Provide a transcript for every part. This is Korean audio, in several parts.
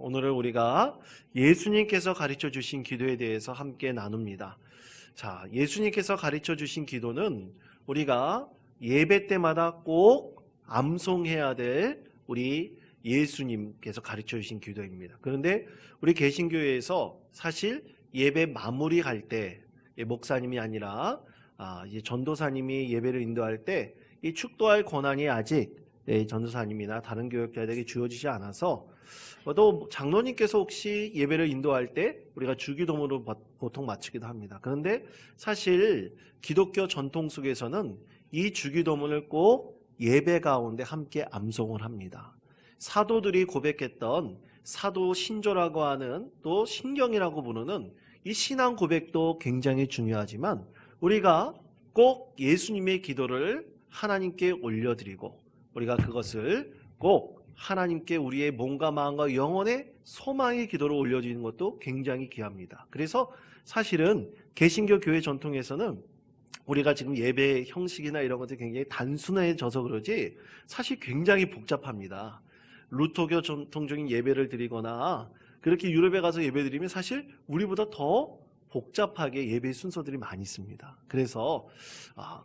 오늘은 우리가 예수님께서 가르쳐 주신 기도에 대해서 함께 나눕니다. 자, 예수님께서 가르쳐 주신 기도는 우리가 예배 때마다 꼭 암송해야 될 우리 예수님께서 가르쳐 주신 기도입니다. 그런데 우리 개신교회에서 사실 예배 마무리할 때 목사님이 아니라 이제 전도사님이 예배를 인도할 때 이 축도할 권한이 아직 전도사님이나 다른 교역자들에게 주어지지 않아서 또 장로님께서 혹시 예배를 인도할 때 우리가 주기도문으로 보통 마치기도 합니다. 그런데 사실 기독교 전통 속에서는 이 주기도문을 꼭 예배 가운데 함께 암송을 합니다. 사도들이 고백했던 사도 신조라고 하는 또 신경이라고 부르는 이 신앙 고백도 굉장히 중요하지만 우리가 꼭 예수님의 기도를 하나님께 올려드리고 우리가 그것을 꼭 하나님께 우리의 몸과 마음과 영혼의 소망의 기도로 올려드리는 것도 굉장히 귀합니다. 그래서 사실은 개신교 교회 전통에서는 우리가 지금 예배 형식이나 이런 것들이 굉장히 단순해져서 그러지 사실 굉장히 복잡합니다. 루터교 전통적인 예배를 드리거나 그렇게 유럽에 가서 예배 드리면 사실 우리보다 더 복잡하게 예배 순서들이 많이 있습니다. 그래서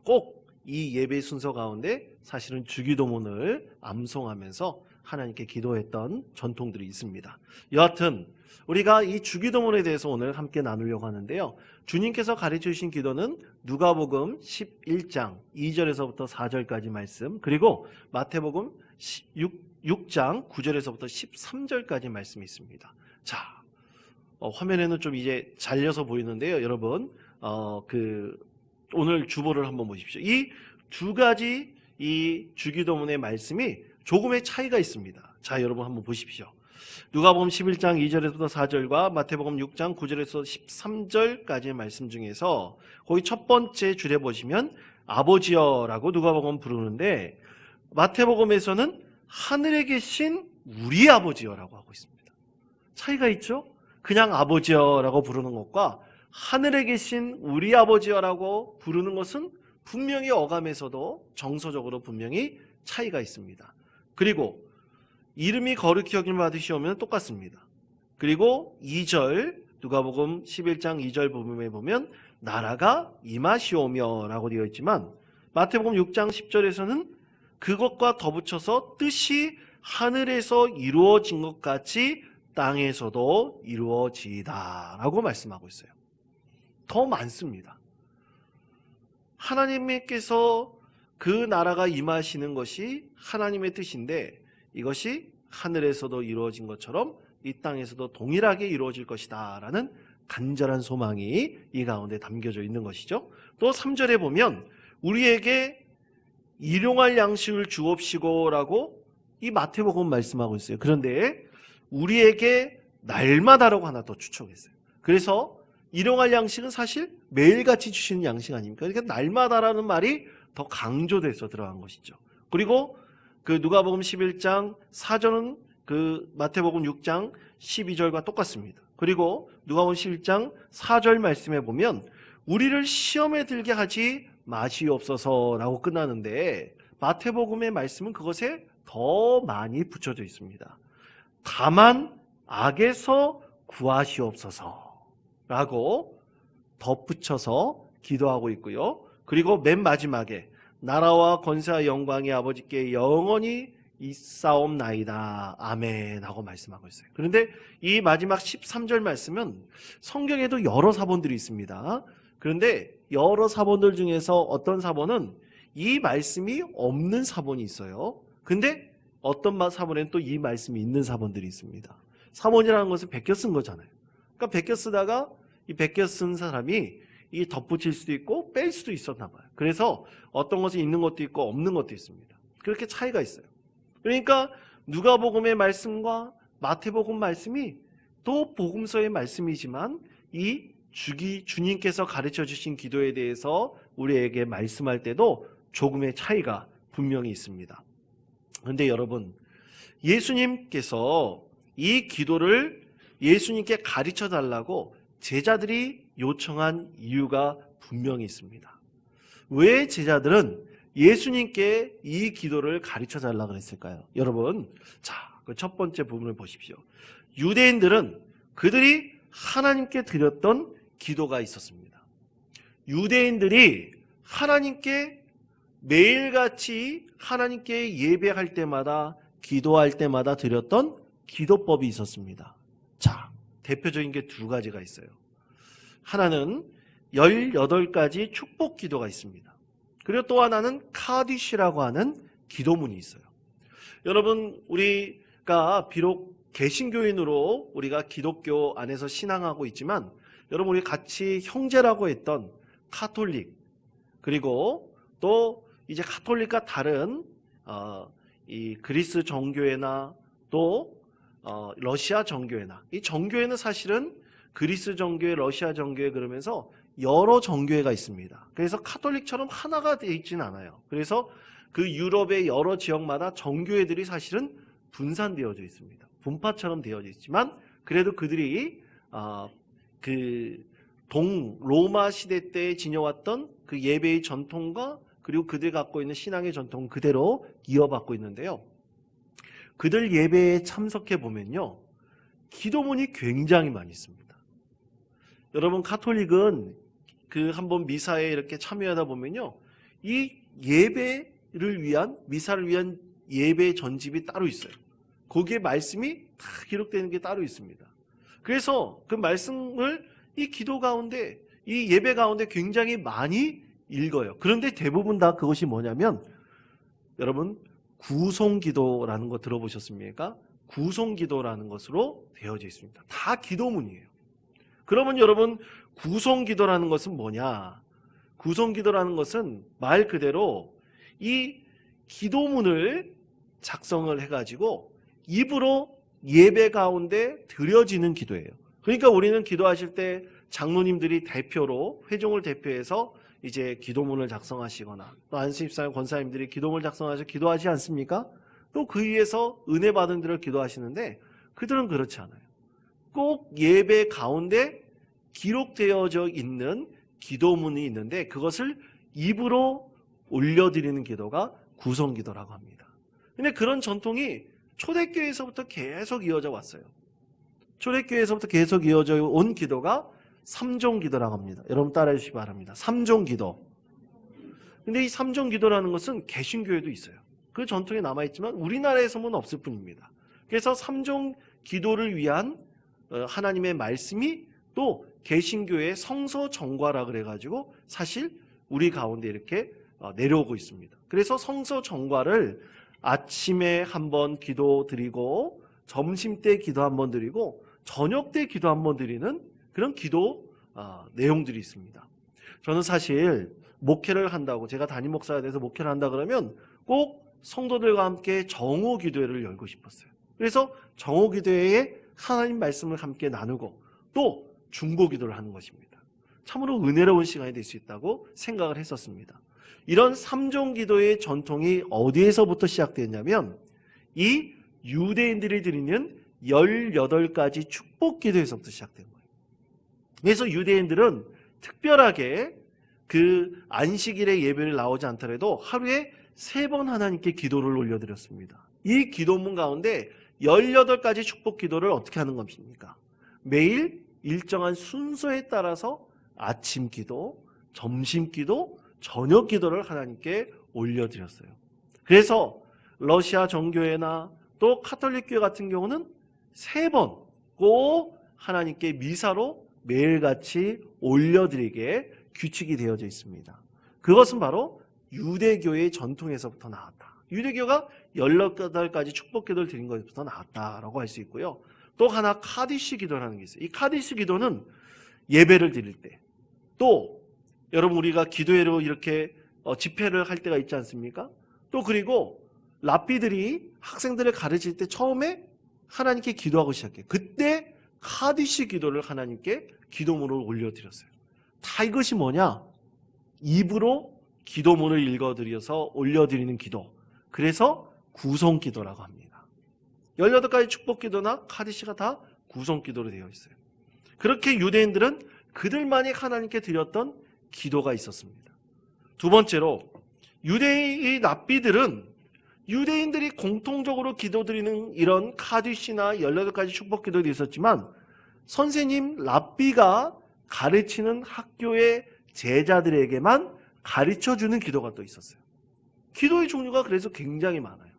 꼭 이 예배 순서 가운데 사실은 주기도문을 암송하면서 하나님께 기도했던 전통들이 있습니다. 여하튼 우리가 이 주기도문에 대해서 오늘 함께 나누려고 하는데요. 주님께서 가르쳐 주신 기도는 누가복음 11장 2절에서부터 4절까지 말씀, 그리고 마태복음 6장 9절에서부터 13절까지 말씀이 있습니다. 자, 화면에는 좀 이제 잘려서 보이는데요. 여러분 오늘 주보를 한번 보십시오. 이 두 가지 이 주기도문의 말씀이 조금의 차이가 있습니다. 자, 여러분 한번 보십시오. 누가복음 11장 2절에서부터 4절과 마태복음 6장 9절에서 13절까지의 말씀 중에서 거기 첫 번째 줄에 보시면 아버지여라고 누가복음 부르는데 마태복음에서는 하늘에 계신 우리 아버지여라고 하고 있습니다. 차이가 있죠? 그냥 아버지여라고 부르는 것과 하늘에 계신 우리 아버지여라고 부르는 것은 분명히 어감에서도 정서적으로 분명히 차이가 있습니다. 그리고 이름이 거룩히 여김을 받으시오면 똑같습니다. 그리고 2절 누가복음 11장 2절 부분에 보면 나라가 임하시오며 라고 되어 있지만 마태복음 6장 10절에서는 그것과 덧붙여서 뜻이 하늘에서 이루어진 것 같이 땅에서도 이루어지이다 라고 말씀하고 있어요. 더 많습니다. 하나님께서 그 나라가 임하시는 것이 하나님의 뜻인데 이것이 하늘에서도 이루어진 것처럼 이 땅에서도 동일하게 이루어질 것이다 라는 간절한 소망이 이 가운데 담겨져 있는 것이죠. 또 3절에 보면 우리에게 일용할 양식을 주옵시고 라고 이 마태복음 말씀하고 있어요. 그런데 우리에게 날마다라고 하나 더 추측했어요. 그래서 일용할 양식은 사실 매일같이 주시는 양식 아닙니까? 그러니까 날마다라는 말이 더 강조돼서 들어간 것이죠. 그리고 그 누가복음 11장 4절은 그 마태복음 6장 12절과 똑같습니다. 그리고 누가복음 11장 4절 말씀에 보면 우리를 시험에 들게 하지 마시옵소서라고 끝나는데 마태복음의 말씀은 그것에 더 많이 붙여져 있습니다. 다만 악에서 구하시옵소서 라고 덧붙여서 기도하고 있고요. 그리고 맨 마지막에 나라와 권세와 영광이 아버지께 영원히 있사옵나이다. 아멘 하고 말씀하고 있어요. 그런데 이 마지막 13절 말씀은 성경에도 여러 사본들이 있습니다. 그런데 여러 사본들 중에서 어떤 사본은 이 말씀이 없는 사본이 있어요. 근데 어떤 사본에는 또 이 말씀이 있는 사본들이 있습니다. 사본이라는 것은 베껴 쓴 거잖아요. 그러니까 베껴 쓰다가 이 베껴 쓴 사람이 이 덧붙일 수도 있고 뺄 수도 있었나 봐요. 그래서 어떤 것이 있는 것도 있고 없는 것도 있습니다. 그렇게 차이가 있어요. 그러니까 누가복음의 말씀과 마태복음 말씀이 또 복음서의 말씀이지만 이 주님께서 가르쳐 주신 기도에 대해서 우리에게 말씀할 때도 조금의 차이가 분명히 있습니다. 그런데 여러분, 예수님께서 이 기도를 예수님께 가르쳐 달라고 제자들이 요청한 이유가 분명히 있습니다. 왜 제자들은 예수님께 이 기도를 가르쳐 달라고 했을까요? 여러분, 자, 그 첫 번째 부분을 보십시오. 유대인들은 그들이 하나님께 드렸던 기도가 있었습니다. 유대인들이 하나님께 매일같이 하나님께 예배할 때마다 기도할 때마다 드렸던 기도법이 있었습니다. 자, 대표적인 게 두 가지가 있어요. 하나는 18가지 축복 기도가 있습니다. 그리고 또 하나는 카디시라고 하는 기도문이 있어요. 여러분, 우리가 비록 개신교인으로 우리가 기독교 안에서 신앙하고 있지만 여러분, 우리 같이 형제라고 했던 카톨릭, 그리고 또 이제 카톨릭과 다른 이 그리스 정교회나 또 러시아 정교회나, 이 정교회는 사실은 그리스 정교회, 러시아 정교회 그러면서 여러 정교회가 있습니다. 그래서 카톨릭처럼 하나가 되어 있지는 않아요. 그래서 그 유럽의 여러 지역마다 정교회들이 사실은 분산되어져 있습니다. 분파처럼 되어져 있지만 그래도 그들이 그 로마 시대 때 지녀왔던 그 예배의 전통과 그리고 그들이 갖고 있는 신앙의 전통 그대로 이어받고 있는데요. 그들 예배에 참석해 보면요, 기도문이 굉장히 많이 있습니다. 여러분, 카톨릭은 그 한번 미사에 이렇게 참여하다 보면요, 이 예배를 위한, 미사를 위한 예배 전집이 따로 있어요. 거기에 말씀이 다 기록되는 게 따로 있습니다. 그래서 그 말씀을 이 기도 가운데, 이 예배 가운데 굉장히 많이 읽어요. 그런데 대부분 다 그것이 뭐냐면, 여러분, 구송기도라는 거 들어보셨습니까? 구송기도라는 것으로 되어져 있습니다. 다 기도문이에요. 그러면 여러분, 구송기도라는 것은 뭐냐? 구송기도라는 것은 말 그대로 이 기도문을 작성을 해가지고 입으로 예배 가운데 드려지는 기도예요. 그러니까 우리는 기도하실 때 장로님들이 대표로, 회종을 대표해서 이제 기도문을 작성하시거나 또 안수집사님, 권사님들이 기도문을 작성하셔서 기도하지 않습니까? 또 그 위에서 은혜 받은 들을 기도하시는데 그들은 그렇지 않아요. 꼭 예배 가운데 기록되어져 있는 기도문이 있는데 그것을 입으로 올려드리는 기도가 구성기도라고 합니다. 근데 그런 전통이 초대교회에서부터 계속 이어져 왔어요. 초대교회에서부터 계속 이어져 온 기도가 삼종기도라고 합니다. 여러분 따라해 주시기 바랍니다. 삼종기도. 근데 이 삼종기도라는 것은 개신교회도 있어요. 그 전통이 남아있지만 우리나라에서는 없을 뿐입니다. 그래서 삼종기도를 위한 하나님의 말씀이 또 개신교의 성서정과라 그래가지고 사실 우리 가운데 이렇게 내려오고 있습니다. 그래서 성서정과를 아침에 한번 기도 드리고 점심 때 기도 한번 드리고 저녁 때 기도 한번 드리는 그런 기도 내용들이 있습니다. 저는 사실 목회를 한다고, 제가 담임 목사가 돼서 목회를 한다 그러면 꼭 성도들과 함께 정오 기도회를 열고 싶었어요. 그래서 정오 기도회에 하나님 말씀을 함께 나누고 또 중보 기도를 하는 것입니다. 참으로 은혜로운 시간이 될 수 있다고 생각을 했었습니다. 이런 삼종 기도의 전통이 어디에서부터 시작됐냐면 이 유대인들이 드리는 18가지 축복 기도에서부터 시작된 거예요. 그래서 유대인들은 특별하게 그 안식일에 예배를 나오지 않더라도 하루에 3번 하나님께 기도를 올려드렸습니다. 이 기도문 가운데 18가지 축복 기도를 어떻게 하는 것입니까? 매일 일정한 순서에 따라서 아침 기도, 점심 기도, 저녁 기도를 하나님께 올려드렸어요. 그래서 러시아 정교회나 또 카톨릭 교회 같은 경우는 3번 꼭 하나님께 미사로 매일같이 올려드리게 규칙이 되어져 있습니다. 그것은 바로 유대교의 전통에서부터 나왔다. 유대교가 18가지 축복기도를 드린 것부터 나왔다라고 할 수 있고요. 또 하나 카디시 기도라는 게 있어요. 이 카디시 기도는 예배를 드릴 때, 또 여러분 우리가 기도회로 이렇게 집회를 할 때가 있지 않습니까? 또 그리고 랍비들이 학생들을 가르칠 때 처음에 하나님께 기도하고 시작해요. 그때 카디시 기도를 하나님께 기도문을 올려드렸어요. 다 이것이 뭐냐? 입으로 기도문을 읽어드려서 올려드리는 기도. 그래서 구성기도라고 합니다. 18가지 축복기도나 카디시가 다 구성기도로 되어 있어요. 그렇게 유대인들은 그들만이 하나님께 드렸던 기도가 있었습니다. 두 번째로 유대의 랍비들은 유대인들이 공통적으로 기도드리는 이런 카디시나 18가지 축복기도도 있었지만 선생님 랍비가 가르치는 학교의 제자들에게만 가르쳐주는 기도가 또 있었어요. 기도의 종류가 그래서 굉장히 많아요.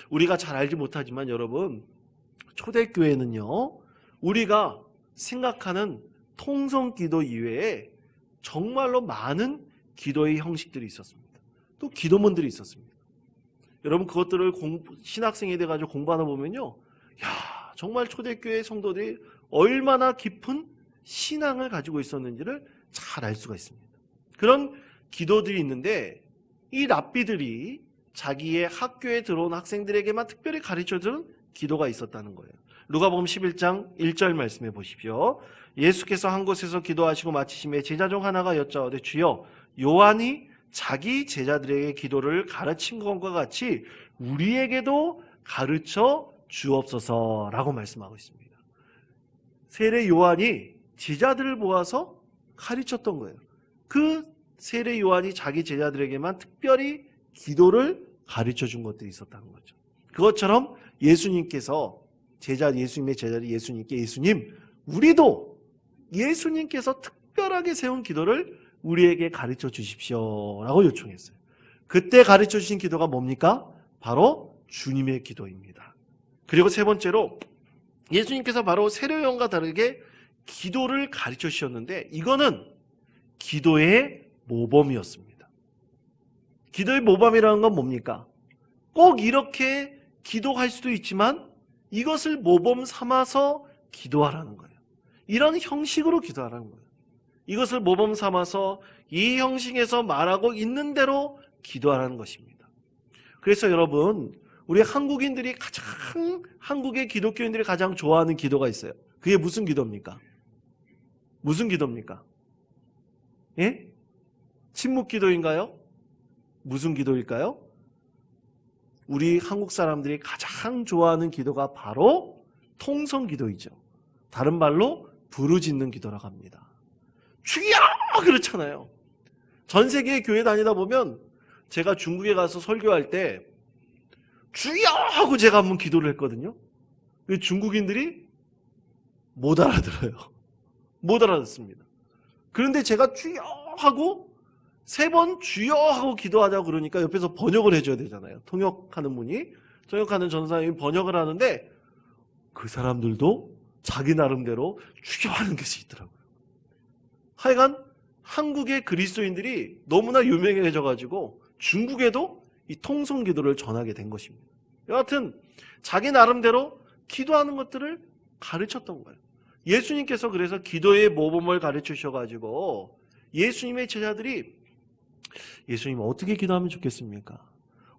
우리가 잘 알지 못하지만 여러분, 초대교회는요, 우리가 생각하는 통성기도 이외에 정말로 많은 기도의 형식들이 있었습니다. 또 기도문들이 있었습니다. 여러분, 그것들을 신학생이 돼가지고 공부하다 보면요, 야, 정말 초대교회 성도들이 얼마나 깊은 신앙을 가지고 있었는지를 잘 알 수가 있습니다. 그런 기도들이 있는데 이 랍비들이 자기의 학교에 들어온 학생들에게만 특별히 가르쳐주는 기도가 있었다는 거예요. 누가복음 11장 1절 말씀해 보십시오. 예수께서 한 곳에서 기도하시고 마치심에 제자 중 하나가 여짜오되 주여, 요한이 자기 제자들에게 기도를 가르친 것과 같이 우리에게도 가르쳐 주옵소서라고 말씀하고 있습니다. 세례 요한이 제자들을 모아서 가르쳤던 거예요. 그 세례 요한이 자기 제자들에게만 특별히 기도를 가르쳐 준 것들이 있었다는 거죠. 그것처럼 예수님께서 예수님의 제자들이 예수님께 예수님, 우리도 예수님께서 특별하게 세운 기도를 우리에게 가르쳐 주십시오 라고 요청했어요. 그때 가르쳐 주신 기도가 뭡니까? 바로 주님의 기도입니다. 그리고 세 번째로 예수님께서 바로 세례 요한과 다르게 기도를 가르쳐 주셨는데 이거는 기도의 모범이었습니다. 기도의 모범이라는 건 뭡니까? 꼭 이렇게 기도할 수도 있지만 이것을 모범 삼아서 기도하라는 거예요. 이런 형식으로 기도하라는 거예요. 이것을 모범 삼아서 이 형식에서 말하고 있는 대로 기도하라는 것입니다. 그래서 여러분, 우리 한국인들이 한국의 기독교인들이 가장 좋아하는 기도가 있어요. 그게 무슨 기도입니까? 무슨 기도입니까? 예? 침묵 기도인가요? 무슨 기도일까요? 우리 한국 사람들이 가장 좋아하는 기도가 바로 통성 기도이죠. 다른 말로 부르짖는 기도라고 합니다. 주여! 그렇잖아요. 전 세계의 교회 다니다 보면 제가 중국에 가서 설교할 때 주여! 하고 제가 한번 기도를 했거든요. 중국인들이 못 알아들어요. 못 알아듣습니다. 그런데 제가 주여! 하고 3번 주여! 하고 기도하자고 그러니까 옆에서 번역을 해줘야 되잖아요. 통역하는 분이. 통역하는 전사님이 번역을 하는데 그 사람들도 자기 나름대로 주여! 하는 것이 있더라고요. 하여간 한국의 그리스도인들이 너무나 유명해져가지고 중국에도 이 통성 기도를 전하게 된 것입니다. 여하튼 자기 나름대로 기도하는 것들을 가르쳤던 거예요. 예수님께서 그래서 기도의 모범을 가르쳐 주셔가지고 예수님의 제자들이 예수님 어떻게 기도하면 좋겠습니까?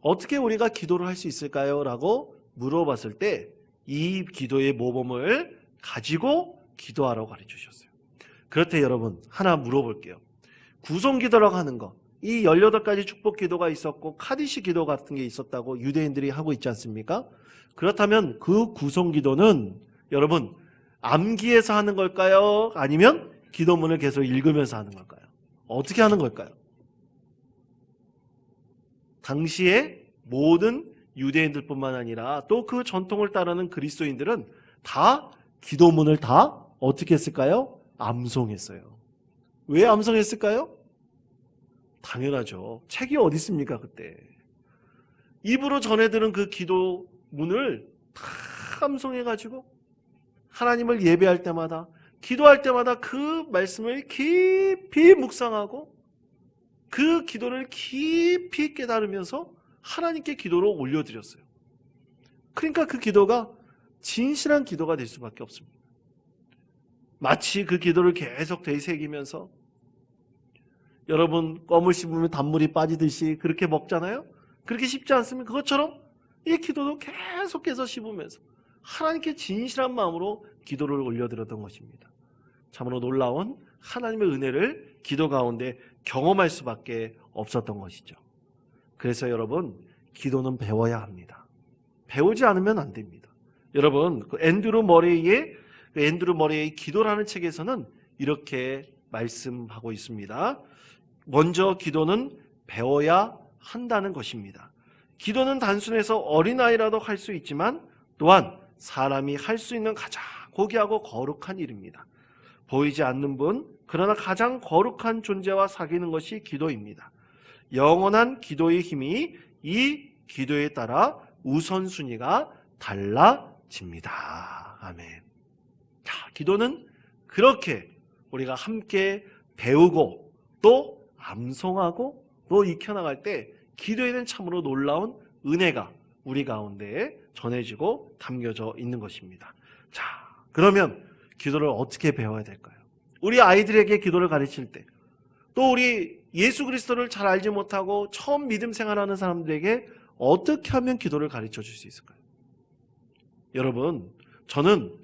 어떻게 우리가 기도를 할 수 있을까요? 라고 물어봤을 때 이 기도의 모범을 가지고 기도하라고 가르쳐 주셨어요. 그렇대 여러분, 하나 물어볼게요. 구성기도라고 하는 거, 이 18가지 축복 기도가 있었고 카디시 기도 같은 게 있었다고 유대인들이 하고 있지 않습니까? 그렇다면 그 구성기도는 여러분 암기해서 하는 걸까요? 아니면 기도문을 계속 읽으면서 하는 걸까요? 어떻게 하는 걸까요? 당시에 모든 유대인들뿐만 아니라 또 그 전통을 따르는 그리스도인들은 다 기도문을 다 어떻게 했을까요? 암송했어요. 왜 암송했을까요? 당연하죠. 책이 어디 있습니까 그때. 입으로 전해들은 그 기도문을 다 암송해가지고 하나님을 예배할 때마다 기도할 때마다 그 말씀을 깊이 묵상하고 그 기도를 깊이 깨달으면서 하나님께 기도로 올려드렸어요. 그러니까 그 기도가 진실한 기도가 될 수밖에 없습니다. 마치 그 기도를 계속 되새기면서 여러분 껌을 씹으면 단물이 빠지듯이 그렇게 먹잖아요. 그렇게 씹지 않습니까? 그것처럼 이 기도도 계속해서 씹으면서 하나님께 진실한 마음으로 기도를 올려드렸던 것입니다. 참으로 놀라운 하나님의 은혜를 기도 가운데 경험할 수밖에 없었던 것이죠. 그래서 여러분 기도는 배워야 합니다. 배우지 않으면 안 됩니다. 여러분 그 앤드루 머레이의 기도라는 책에서는 이렇게 말씀하고 있습니다. 먼저 기도는 배워야 한다는 것입니다. 기도는 단순해서 어린아이라도 할 수 있지만 또한 사람이 할 수 있는 가장 고귀하고 거룩한 일입니다. 보이지 않는 분, 그러나 가장 거룩한 존재와 사귀는 것이 기도입니다. 영원한 기도의 힘이 이 기도에 따라 우선순위가 달라집니다. 아멘. 자, 기도는 그렇게 우리가 함께 배우고 또 암송하고 또 익혀나갈 때 기도에는 참으로 놀라운 은혜가 우리 가운데 전해지고 담겨져 있는 것입니다. 자, 그러면 기도를 어떻게 배워야 될까요? 우리 아이들에게 기도를 가르칠 때, 또 우리 예수 그리스도를 잘 알지 못하고 처음 믿음 생활하는 사람들에게 어떻게 하면 기도를 가르쳐 줄 수 있을까요? 여러분, 저는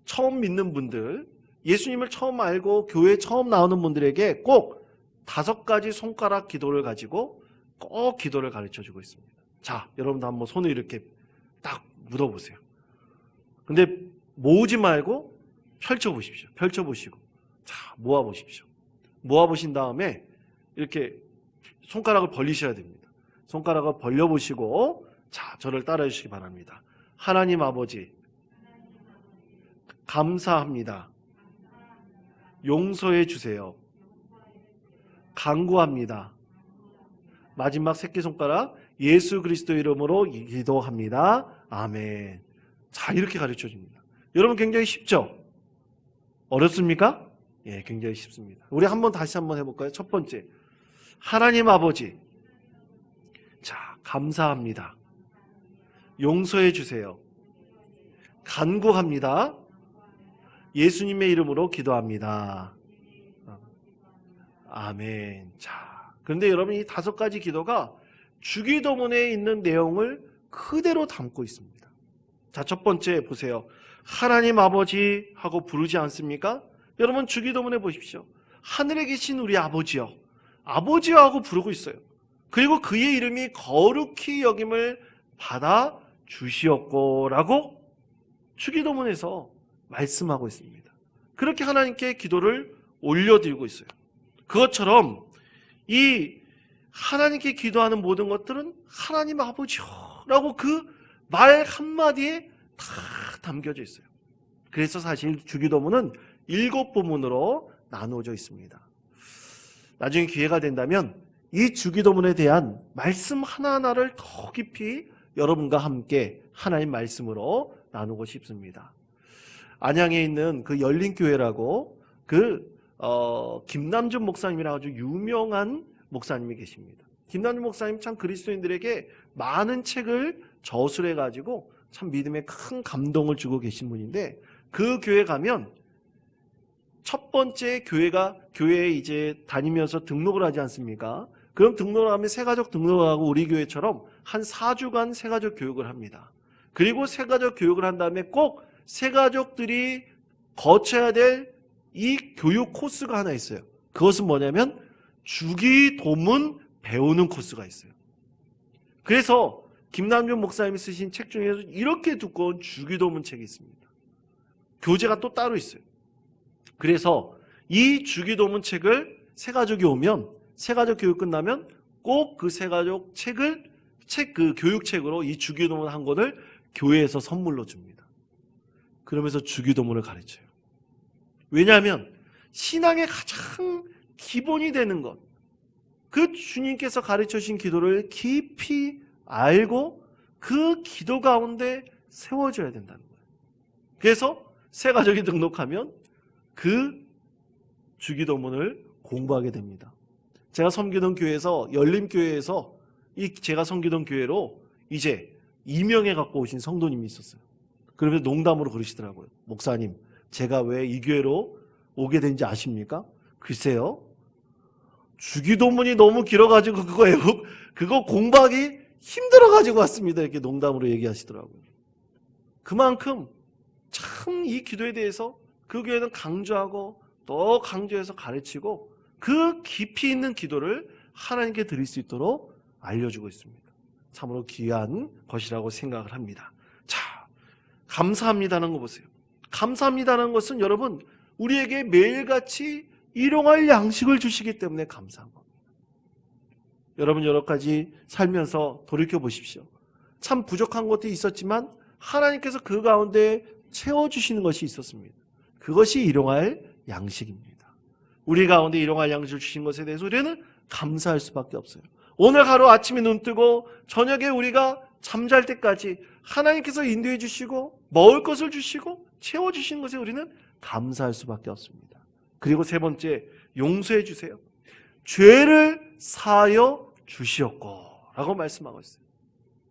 처음 믿는 분들, 예수님을 처음 알고 교회에 처음 나오는 분들에게 꼭 5가지 손가락 기도를 가지고 꼭 기도를 가르쳐 주고 있습니다. 자, 여러분도 한번 손을 이렇게 딱 묻어보세요. 근데 모으지 말고 펼쳐보십시오. 펼쳐보시고, 자, 모아보십시오. 모아보신 다음에 이렇게 손가락을 벌리셔야 됩니다. 손가락을 벌려보시고, 자, 저를 따라해 주시기 바랍니다. 하나님 아버지, 감사합니다. 용서해 주세요. 간구합니다. 마지막 새끼손가락, 예수 그리스도 이름으로 기도합니다. 아멘. 자, 이렇게 가르쳐 줍니다. 여러분, 굉장히 쉽죠? 어렵습니까? 예, 굉장히 쉽습니다. 우리 다시 한번 해볼까요? 첫 번째, 하나님 아버지, 자, 감사합니다. 용서해 주세요. 간구합니다. 예수님의 이름으로 기도합니다. 아멘. 자, 그런데 여러분, 이 5가지 기도가 주기도문에 있는 내용을 그대로 담고 있습니다. 자, 첫 번째 보세요. 하나님 아버지 하고 부르지 않습니까? 여러분, 주기도문에 보십시오. 하늘에 계신 우리 아버지요, 아버지요 하고 부르고 있어요. 그리고 그의 이름이 거룩히 여김을 받아 주시옵고 라고 주기도문에서 말씀하고 있습니다. 그렇게 하나님께 기도를 올려드리고 있어요. 그것처럼 이 하나님께 기도하는 모든 것들은 하나님 아버지요라고 그 말 한마디에 다 담겨져 있어요. 그래서 사실 주기도문은 7부문으로 나누어져 있습니다. 나중에 기회가 된다면 이 주기도문에 대한 말씀 하나하나를 더 깊이 여러분과 함께 하나님 말씀으로 나누고 싶습니다. 안양에 있는 그 열린교회라고 김남준 목사님이라고 아주 유명한 목사님이 계십니다. 김남준 목사님 참 그리스도인들에게 많은 책을 저술해가지고 참 믿음에 큰 감동을 주고 계신 분인데, 그 교회 가면 첫 번째 교회에 이제 다니면서 등록을 하지 않습니까? 그럼 등록을 하면 새가족 등록을 하고 우리 교회처럼 한 4주간 새가족 교육을 합니다. 그리고 새가족 교육을 한 다음에 꼭 새가족들이 거쳐야 될 이 교육 코스가 하나 있어요. 그것은 뭐냐면 주기도문 배우는 코스가 있어요. 그래서 김남준 목사님이 쓰신 책 중에서 이렇게 두꺼운 주기도문 책이 있습니다. 교재가 또 따로 있어요. 그래서 이 주기도문 책을 새가족이 오면, 새가족 교육 끝나면 꼭 그 새가족 그 교육책으로 이 주기도문 한 권을 교회에서 선물로 줍니다. 그러면서 주기도문을 가르쳐요. 왜냐하면 신앙의 가장 기본이 되는 것, 그 주님께서 가르쳐 주신 기도를 깊이 알고 그 기도 가운데 세워줘야 된다는 거예요. 그래서 새가족이 등록하면 그 주기도문을 공부하게 됩니다. 제가 섬기던 교회에서, 열림교회에서 제가 섬기던 교회로 이제 임명해 갖고 오신 성도님이 있었어요. 그러면서 농담으로 그러시더라고요. 목사님, 제가 왜 이 교회로 오게 된지 아십니까? 글쎄요, 주기도문이 너무 길어가지고 그거 공부하기 힘들어가지고 왔습니다. 이렇게 농담으로 얘기하시더라고요. 그만큼 참 이 기도에 대해서 그 교회는 강조하고 또 강조해서 가르치고 그 깊이 있는 기도를 하나님께 드릴 수 있도록 알려주고 있습니다. 참으로 귀한 것이라고 생각을 합니다. 자, 감사합니다는 거 보세요. 감사합니다는 것은 여러분, 우리에게 매일같이 일용할 양식을 주시기 때문에 감사한 겁니다. 여러분 여러 가지 살면서 돌이켜 보십시오. 참 부족한 것도 있었지만 하나님께서 그 가운데 채워주시는 것이 있었습니다. 그것이 일용할 양식입니다. 우리 가운데 일용할 양식을 주신 것에 대해서 우리는 감사할 수밖에 없어요. 오늘 하루 아침에 눈 뜨고 저녁에 우리가 잠잘 때까지 하나님께서 인도해 주시고 먹을 것을 주시고 채워주시는 것에 우리는 감사할 수밖에 없습니다. 그리고 세 번째, 용서해 주세요. 죄를 사하여 주시옵고 라고 말씀하고 있어요.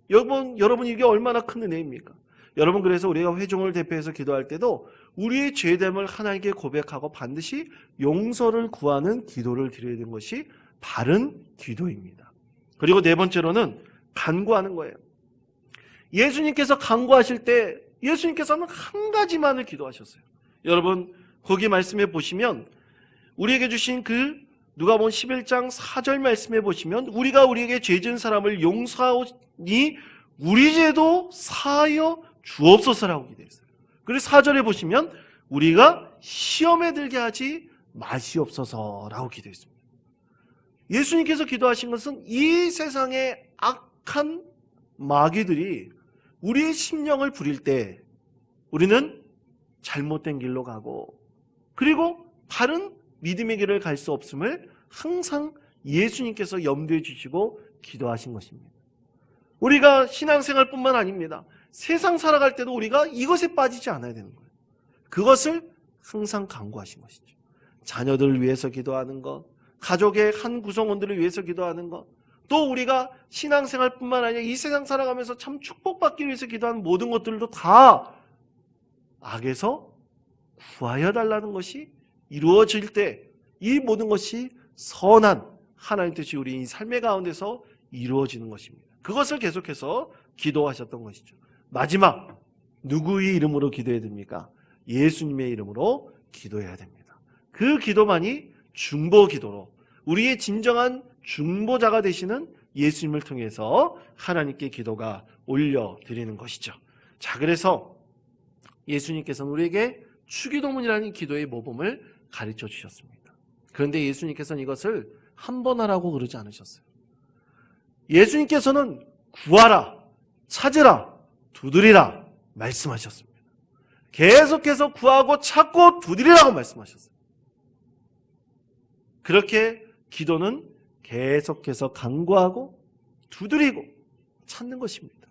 여러분 이게 얼마나 큰 은혜입니까? 여러분, 그래서 우리가 회중을 대표해서 기도할 때도 우리의 죄됨을 하나님께 고백하고 반드시 용서를 구하는 기도를 드려야 되는 것이 바른 기도입니다. 그리고 네 번째로는 간구하는 거예요. 예수님께서 간구하실 때 예수님께서는 한 가지만을 기도하셨어요. 여러분, 거기 말씀해 보시면 우리에게 주신 그 누가복음 11장 4절 말씀해 보시면 우리가 우리에게 죄 지은 사람을 용서하니 우리 죄도 사하여 주옵소서라고 기도했어요. 그리고 4절에 보시면 우리가 시험에 들게 하지 마시옵소서라고 기도했습니다. 예수님께서 기도하신 것은 이 세상의 악한 마귀들이 우리의 심령을 부릴 때 우리는 잘못된 길로 가고 그리고 바른 믿음의 길을 갈 수 없음을 항상 예수님께서 염두에 주시고 기도하신 것입니다. 우리가 신앙생활뿐만 아닙니다. 세상 살아갈 때도 우리가 이것에 빠지지 않아야 되는 거예요. 그것을 항상 간구하신 것이죠. 자녀들을 위해서 기도하는 것, 가족의 한 구성원들을 위해서 기도하는 것, 또 우리가 신앙생활뿐만 아니라 이 세상 살아가면서 참 축복받기 위해서 기도하는 모든 것들도 다 악에서 구하여 달라는 것이 이루어질 때 이 모든 것이 선한 하나님 뜻이 우리 삶의 가운데서 이루어지는 것입니다. 그것을 계속해서 기도하셨던 것이죠. 마지막, 누구의 이름으로 기도해야 됩니까? 예수님의 이름으로 기도해야 됩니다. 그 기도만이 중보 기도로 우리의 진정한 중보자가 되시는 예수님을 통해서 하나님께 기도가 올려드리는 것이죠. 자, 그래서 예수님께서는 우리에게 주기도문이라는 기도의 모범을 가르쳐 주셨습니다. 그런데 예수님께서는 이것을 한 번 하라고 그러지 않으셨어요. 예수님께서는 구하라, 찾으라, 두드리라 말씀하셨습니다. 계속해서 구하고 찾고 두드리라고 말씀하셨어요. 그렇게 기도는 계속해서 간구하고 두드리고 찾는 것입니다.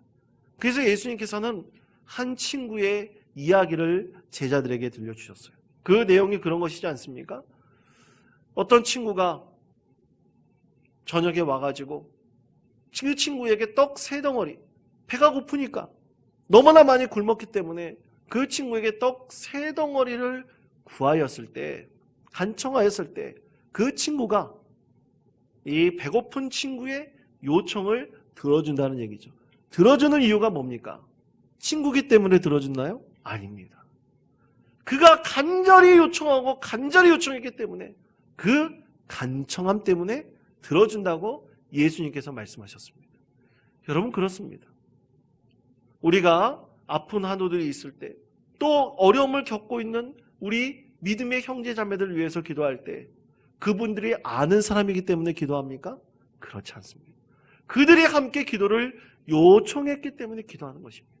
그래서 예수님께서는 한 친구의 이야기를 제자들에게 들려주셨어요. 그 내용이 그런 것이지 않습니까? 어떤 친구가 저녁에 와가지고 그 친구에게 떡 3덩어리, 배가 고프니까 너무나 많이 굶었기 때문에 그 친구에게 떡 3덩어리를 구하였을 때, 간청하였을 때 그 친구가 이 배고픈 친구의 요청을 들어준다는 얘기죠. 들어주는 이유가 뭡니까? 친구기 때문에 들어줬나요? 아닙니다. 그가 간절히 요청하고 간절히 요청했기 때문에 그 간청함 때문에 들어준다고 예수님께서 말씀하셨습니다. 여러분, 그렇습니다. 우리가 아픈 한우들이 있을 때, 또 어려움을 겪고 있는 우리 믿음의 형제 자매들을 위해서 기도할 때 그분들이 아는 사람이기 때문에 기도합니까? 그렇지 않습니다. 그들이 함께 기도를 요청했기 때문에 기도하는 것입니다.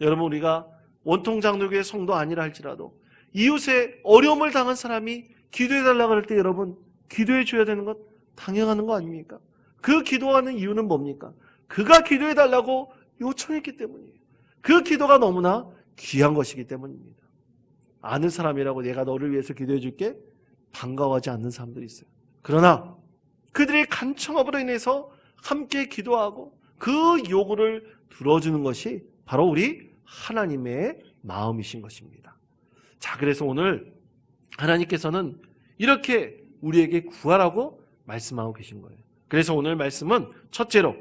여러분, 우리가 원통장로교회 성도 아니라 할지라도 이웃에 어려움을 당한 사람이 기도해달라고 할 때 여러분, 기도해 줘야 되는 것 당연한 거 아닙니까? 그 기도하는 이유는 뭡니까? 그가 기도해달라고 요청했기 때문이에요. 그 기도가 너무나 귀한 것이기 때문입니다. 아는 사람이라고 내가 너를 위해서 기도해 줄게 반가워하지 않는 사람들이 있어요. 그러나 그들의 간청함으로 인해서 함께 기도하고 그 요구를 들어주는 것이 바로 우리 하나님의 마음이신 것입니다. 자, 그래서 오늘 하나님께서는 이렇게 우리에게 구하라고 말씀하고 계신 거예요. 그래서 오늘 말씀은 첫째로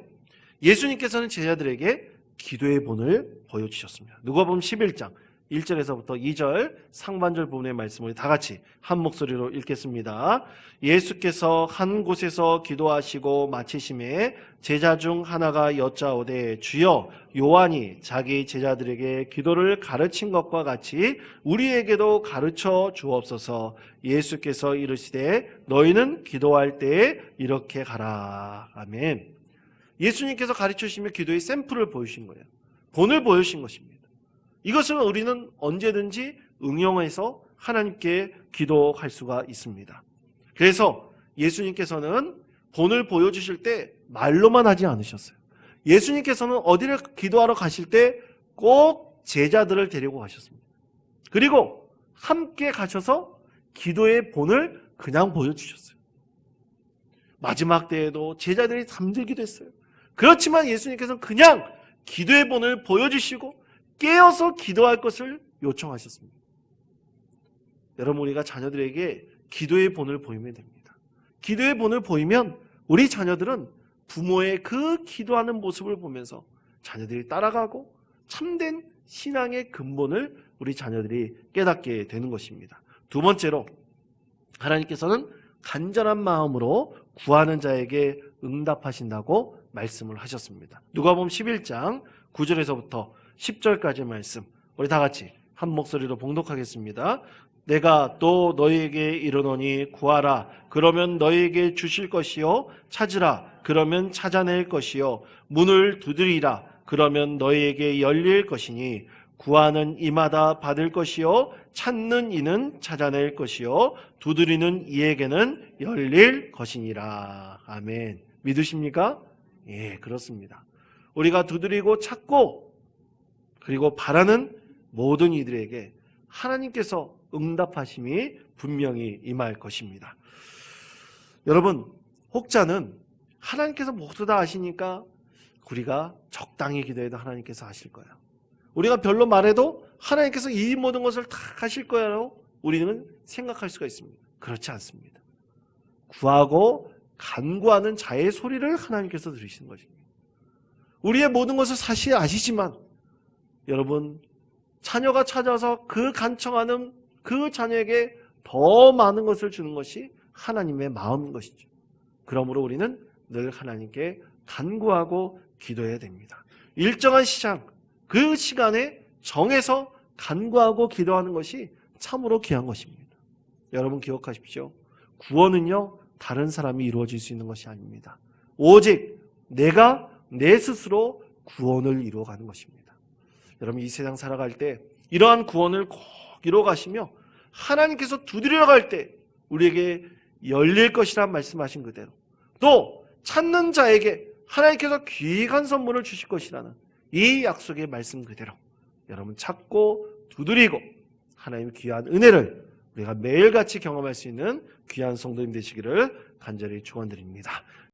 예수님께서는 제자들에게 기도의 본을 보여주셨습니다. 누가복음 11장 1절에서부터 2절 상반절 부분의 말씀을 다 같이 한 목소리로 읽겠습니다. 예수께서 한 곳에서 기도하시고 마치심에 제자 중 하나가 여짜오되 주여 요한이 자기 제자들에게 기도를 가르친 것과 같이 우리에게도 가르쳐 주옵소서. 예수께서 이르시되 너희는 기도할 때에 이렇게 가라. 아멘. 예수님께서 가르쳐 주시며 기도의 샘플을 보여주신 거예요. 본을 보여주신 것입니다. 이것을 우리는 언제든지 응용해서 하나님께 기도할 수가 있습니다. 그래서 예수님께서는 본을 보여주실 때 말로만 하지 않으셨어요. 예수님께서는 어디를 기도하러 가실 때 꼭 제자들을 데리고 가셨습니다. 그리고 함께 가셔서 기도의 본을 그냥 보여주셨어요. 마지막 때에도 제자들이 잠들기도 했어요. 그렇지만 예수님께서는 그냥 기도의 본을 보여주시고 깨어서 기도할 것을 요청하셨습니다. 여러분, 우리가 자녀들에게 기도의 본을 보이면 됩니다. 기도의 본을 보이면 우리 자녀들은 부모의 그 기도하는 모습을 보면서 자녀들이 따라가고 참된 신앙의 근본을 우리 자녀들이 깨닫게 되는 것입니다. 두 번째로, 하나님께서는 간절한 마음으로 구하는 자에게 응답하신다고 말씀을 하셨습니다. 누가복음 11장 9절에서부터 10절까지 말씀, 우리 다 같이 한 목소리로 봉독하겠습니다. 내가 또 너희에게 이르노니 구하라 그러면 너희에게 주실 것이요 찾으라 그러면 찾아낼 것이요 문을 두드리라 그러면 너희에게 열릴 것이니 구하는 이마다 받을 것이요 찾는 이는 찾아낼 것이요 두드리는 이에게는 열릴 것이니라. 아멘. 믿으십니까? 예, 그렇습니다. 우리가 두드리고 찾고 그리고 바라는 모든 이들에게 하나님께서 응답하심이 분명히 임할 것입니다. 여러분, 혹자는 하나님께서 모두 다 아시니까 우리가 적당히 기도해도 하나님께서 하실 거예요. 우리가 별로 말해도 하나님께서 이 모든 것을 다 하실 거야라고 우리는 생각할 수가 있습니다. 그렇지 않습니다. 구하고 간구하는 자의 소리를 하나님께서 들으시는 것입니다. 우리의 모든 것을 사실 아시지만 여러분, 자녀가 찾아서 그 간청하는 그 자녀에게 더 많은 것을 주는 것이 하나님의 마음인 것이죠. 그러므로 우리는 늘 하나님께 간구하고 기도해야 됩니다. 일정한 시간, 그 시간에 정해서 간구하고 기도하는 것이 참으로 귀한 것입니다. 여러분 기억하십시오. 구원은요, 다른 사람이 이루어질 수 있는 것이 아닙니다. 오직 내가 내 스스로 구원을 이루어가는 것입니다. 여러분, 이 세상 살아갈 때 이러한 구원을 꼭 이루어가시며 하나님께서 두드려 갈 때 우리에게 열릴 것이란 말씀하신 그대로 또 찾는 자에게 하나님께서 귀한 선물을 주실 것이라는 이 약속의 말씀 그대로 여러분 찾고 두드리고 하나님의 귀한 은혜를 우리가 매일같이 경험할 수 있는 귀한 성도님 되시기를 간절히 축원드립니다.